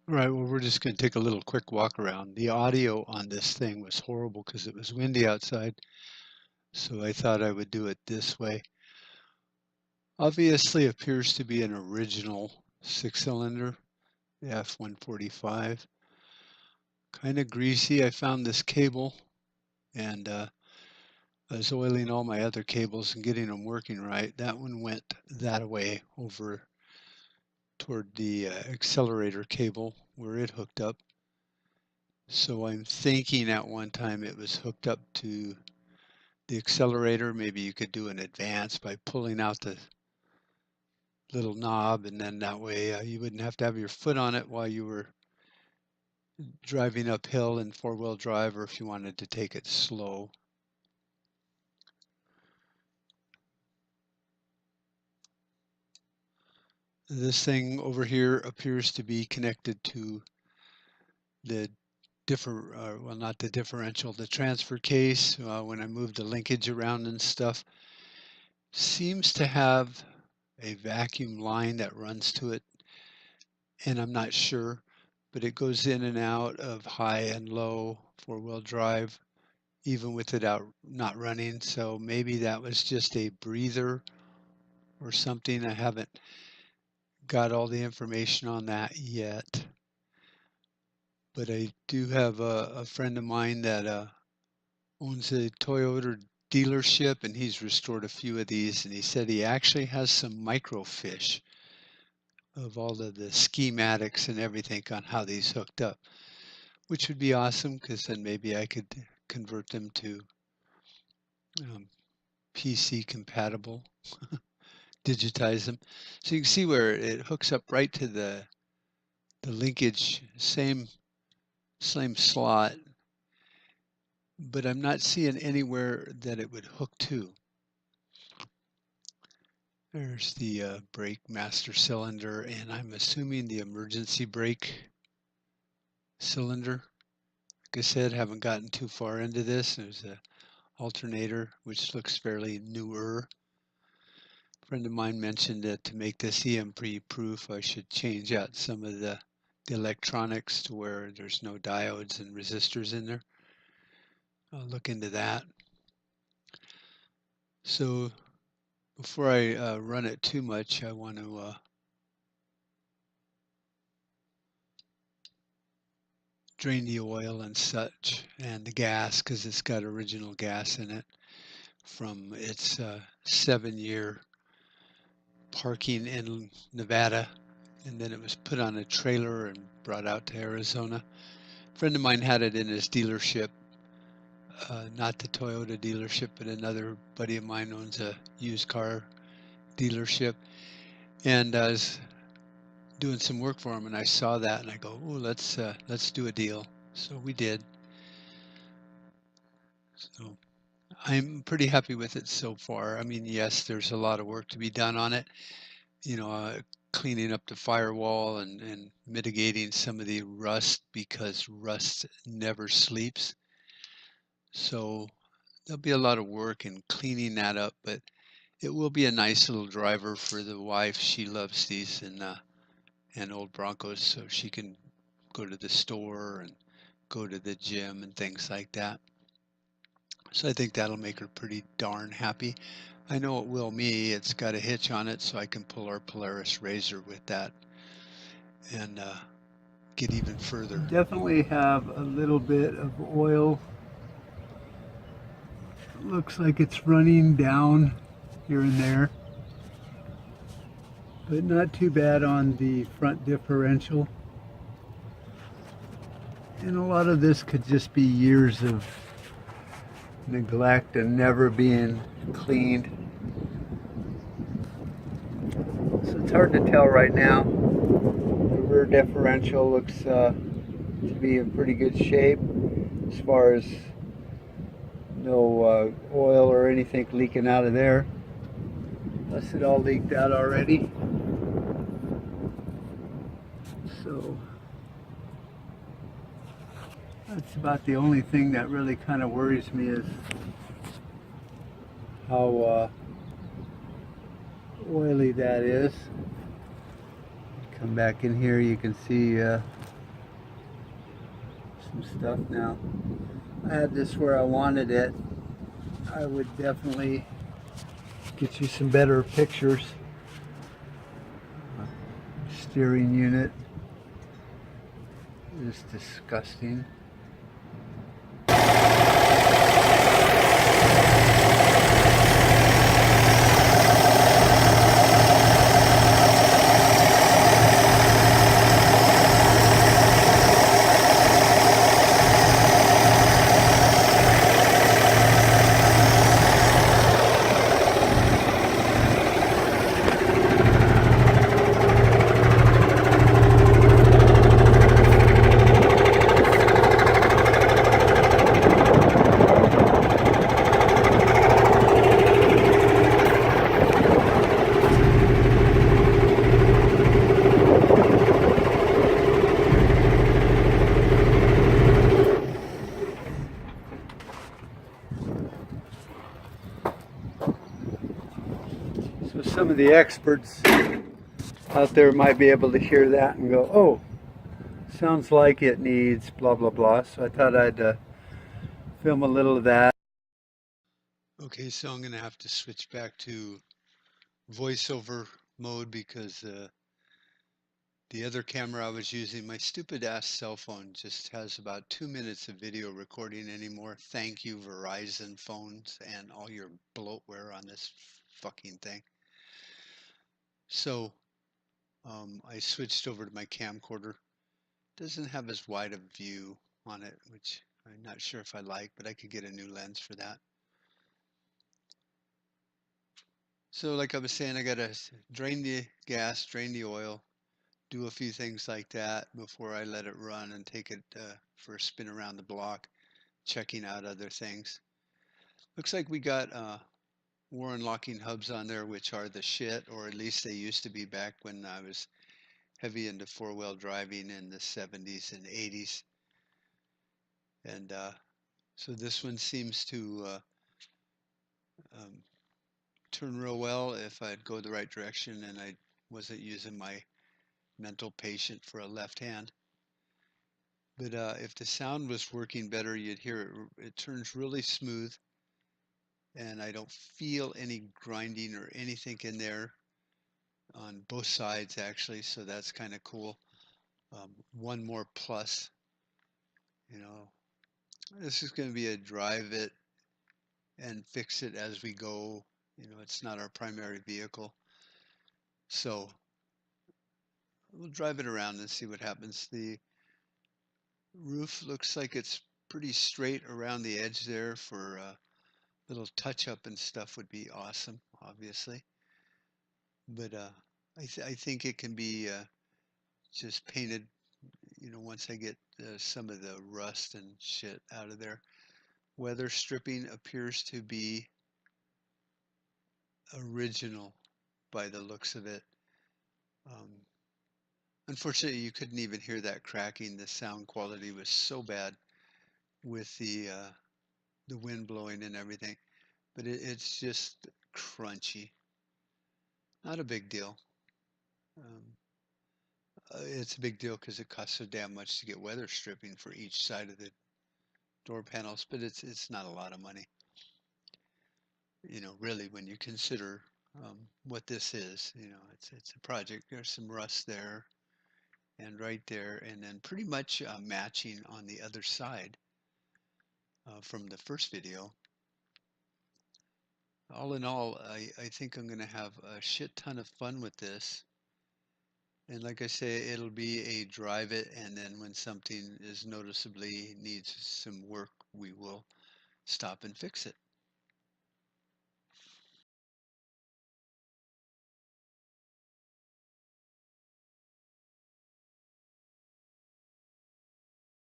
All right, well, we're just going to take a little quick walk around. The audio on this thing was horrible because it was windy outside, so I thought I would do it this way. Obviously appears to be an original six-cylinder, the F145. Kind of greasy. I found this cable and I was oiling all my other cables and getting them working right. That one went that way over toward the accelerator cable where it hooked up. So I'm thinking at one time it was hooked up to the accelerator. Maybe you could do an advance by pulling out the little knob, and then that way you wouldn't have to have your foot on it while you were driving uphill in four-wheel drive, or if you wanted to take it slow. This thing over here appears to be connected to the well, not the differential, the transfer case. When I move the linkage around and stuff, seems to have a vacuum line that runs to it, and I'm not sure, but it goes in and out of high and low four-wheel drive, even with it out not running. So maybe that was just a breather or something. I haven't got all the information on that yet, but I do have a friend of mine that owns a Toyota dealership, and he's restored a few of these, and he said he actually has some microfiche of all of the schematics and everything on how these hooked up, which would be awesome because then maybe I could convert them to PC compatible, digitize them. So you can see where it hooks up right to the linkage, same slot, but I'm not seeing anywhere that it would hook to. There's the brake master cylinder, and I'm assuming the emergency brake cylinder. Like I said, haven't gotten too far into this. There's a alternator, which looks fairly newer. A friend of mine mentioned that to make this EMP proof, I should change out some of the electronics to where there's no diodes and resistors in there. I'll look into that. So before I run it too much, I want to drain the oil and such, and the gas, because it's got original gas in it from its 7-year parking in Nevada, and then it was put on a trailer and brought out to Arizona. A friend of mine had it in his dealership, not the Toyota dealership, but another buddy of mine owns a used car dealership, and I was doing some work for him, and I saw that, and I go, "Oh, let's do a deal." So we did. So I'm pretty happy with it so far. I mean, yes, there's a lot of work to be done on it. You know, cleaning up the firewall and mitigating some of the rust, because rust never sleeps. So there'll be a lot of work in cleaning that up, but it will be a nice little driver for the wife. She loves these and old Broncos, so she can go to the store and go to the gym and things like that. So I think that'll make her pretty darn happy. I know it will me. It's got a hitch on it, so I can pull our Polaris RZR with that and get even further. Definitely have a little bit of oil. Looks like it's running down here and there, but not too bad on the front differential. And a lot of this could just be years of neglect and never being cleaned. So it's hard to tell right now. The rear differential looks to be in pretty good shape as far as no oil or anything leaking out of there. Unless it all leaked out already. So that's about the only thing that really kind of worries me, is how oily that is. Come back in here, you can see some stuff now. I had this where I wanted it. I would definitely get you some better pictures. Steering unit is disgusting. So some of the experts out there might be able to hear that and go, oh, sounds like it needs blah, blah, blah. So I thought I'd film a little of that. Okay, so I'm going to have to switch back to voiceover mode because the other camera I was using, my stupid ass cell phone, just has about 2 minutes of video recording anymore. Thank you, Verizon phones, and all your bloatware on this fucking thing. So I switched over to my camcorder. Doesn't have as wide a view on it, which I'm not sure if I like, but I could get a new lens for that. So like I was saying, I gotta drain the gas, drain the oil, do a few things like that before I let it run and take it for a spin around the block, checking out other things. Looks like we got Warren locking hubs on there, which are the shit, or at least they used to be back when I was heavy into four-wheel driving in the 70s and 80s. And so this one seems to um, turn real well if I'd go the right direction and I wasn't using my mental patient for a left hand. But if the sound was working better, you'd hear it. It turns really smooth, and I don't feel any grinding or anything in there on both sides, actually. So that's kind of cool. One more plus, you know, this is going to be a drive it and fix it as we go. You know, it's not our primary vehicle. So we'll drive it around and see what happens. The roof looks like it's pretty straight around the edge there for little touch up and stuff would be awesome, obviously. But I think it can be just painted, you know, once I get some of the rust and shit out of there. Weather stripping appears to be original by the looks of it. Um, Unfortunately, you couldn't even hear that cracking. The sound quality was so bad with the wind blowing and everything. But it's just crunchy. Not a big deal. Um, it's a big deal because it costs so damn much to get weather stripping for each side of the door panels, but it's not a lot of money. You know, really, when you consider what this is, you know, it's a project. There's some rust there and right there, and then pretty much matching on the other side from the first video. All in all, I think I'm going to have a shit ton of fun with this. And like I say, it'll be a drive it, and then when something is noticeably needs some work, we will stop and fix it.